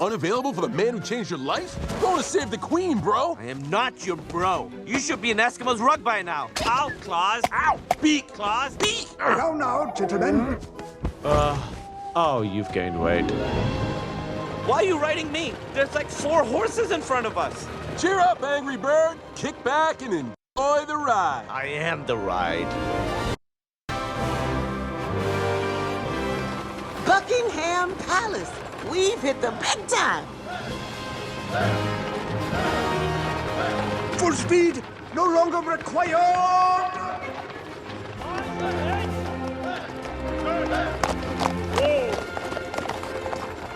Unavailable for the man who changed your life? Going to save the queen, bro! I am not your bro. You should be an Eskimo's rug by now. Ow, Claus. Ow! Beak, Claus. Beak! Now, gentlemen. Oh, you've gained weight. Why are you riding me? There's like 4 horses in front of us. Cheer up, Angry Bird. Kick back and enjoy the ride. I am the ride. Buckingham Palace. We've hit the big time. Full speed, no longer required.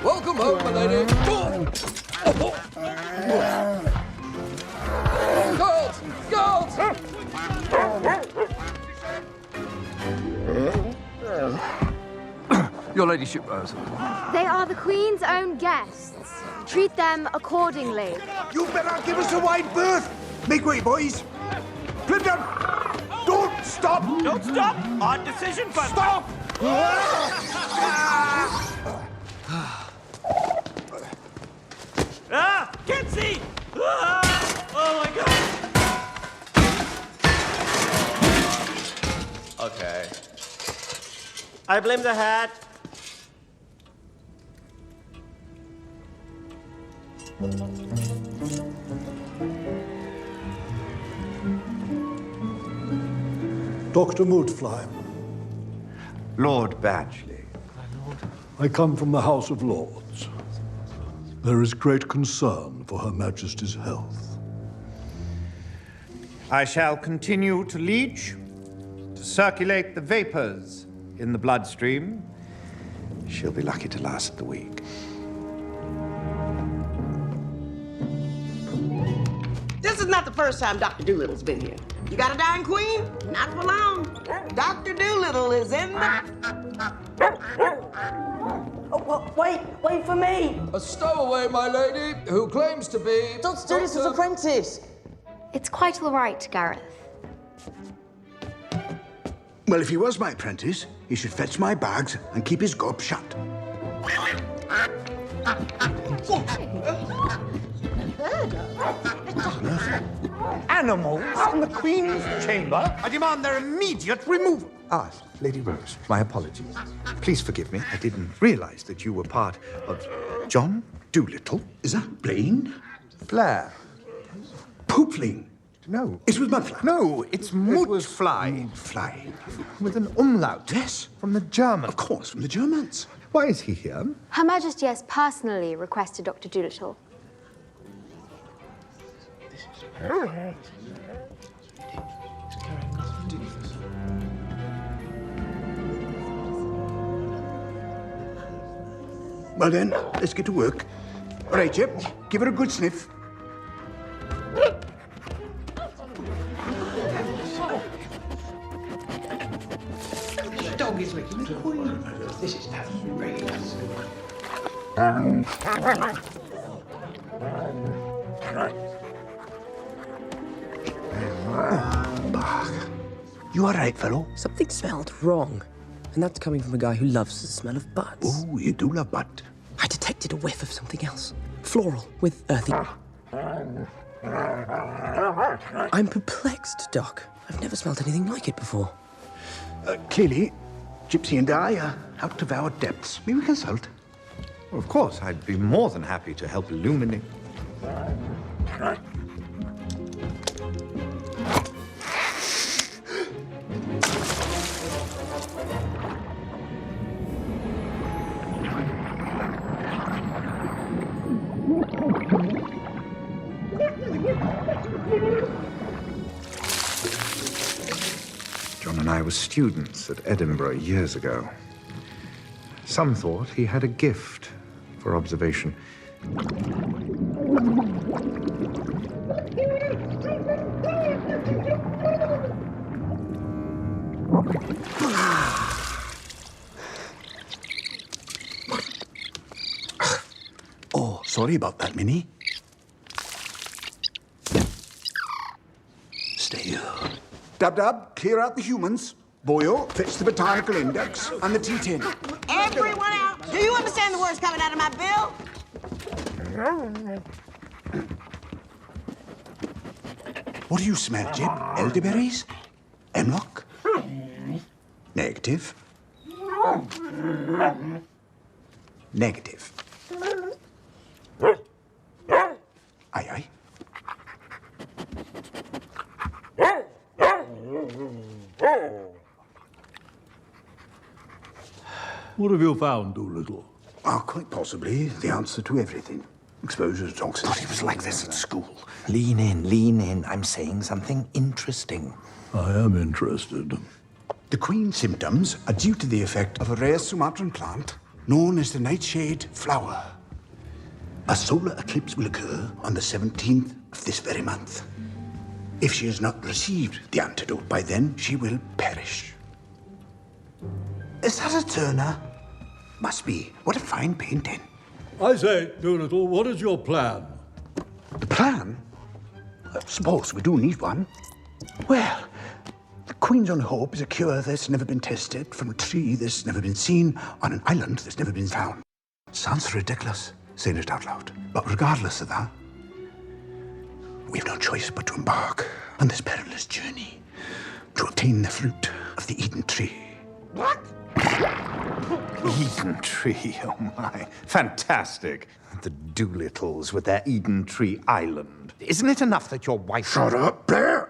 Welcome home, my lady. Girls! Girls! Your ladyship, They are the Queen's own guests. Treat them accordingly. you better give us a wide berth. Make way, boys. Plimpton, don't stop. Don't stop. Odd decision, but Stop. Ah! Can't see! Ah! Oh my god! Okay. I blame the hat. Dr. Mootfly, Lord Badgley. I come from the House of Lords. There is great concern for Her Majesty's health. I shall continue to leech, to circulate the vapors in the bloodstream. She'll be lucky to last the week. This is not the first time Dr. Doolittle's been here. You got a dying queen? Not for long. Dr. Doolittle is in the... Oh, wait for me. A stowaway, my lady, who claims to be... Dr. Doolittle's apprentice. It's quite all right, Gareth. Well, if he was my apprentice, he should fetch my bags and keep his gob shut. Animals in the Queen's chamber? I demand their immediate removal. Ah, Lady Rose, my apologies. Please forgive me. I didn't realize that you were part of John Doolittle. Is that Blaine? Blair. Poopling. No. It was Mudfly. No, it's Mootfly. Fly. With an umlaut. Yes. From the German. Of course, from the Germans. Why is he here? Her Majesty has personally requested Dr. Doolittle. Well then, let's get to work. All right, Chip, give her a good sniff. The dog is making a queen. This is outrageous. You all right, fellow? Something smelled wrong. And that's coming from a guy who loves the smell of butts. Oh, you do love butt. I detected a whiff of something else. Floral, with earthy... I'm perplexed, Doc. I've never smelled anything like it before. Clearly, Gypsy and I are out of our depths. May we consult? Well, of course, I'd be more than happy to help illuminate. John and I were students at Edinburgh years ago. Some thought he had a gift for observation. Oh, sorry about that, Minnie. Stay here. Dab, clear out the humans. Boyo, fetch the botanical index and the T10. Everyone out. Do you understand the words coming out of my bill? What do you smell, Jib? Elderberries? Hemlock? Negative. Negative. Aye, aye. What have you found, Doolittle? Oh, quite possibly the answer to everything. Exposure to toxins. Thought he was like this at school. Lean in, lean in. I'm saying something interesting. I am interested. The Queen's symptoms are due to the effect of a rare Sumatran plant known as the nightshade flower. A solar eclipse will occur on the 17th of this very month. If she has not received the antidote by then, she will perish. Is that a Turner? Must be. What a fine painting. I say, Doolittle, what is your plan? The plan? I suppose we do need one. Well, the Queen's only hope is a cure that's never been tested, from a tree that's never been seen, on an island that's never been found. Sounds ridiculous, saying it out loud. But regardless of that, we've no choice but to embark on this perilous journey to obtain the fruit of the Eden tree. What? Eden tree, oh my. Fantastic. The Doolittles with their Eden Tree Island. Isn't it enough that your wife... Shut up, Blair!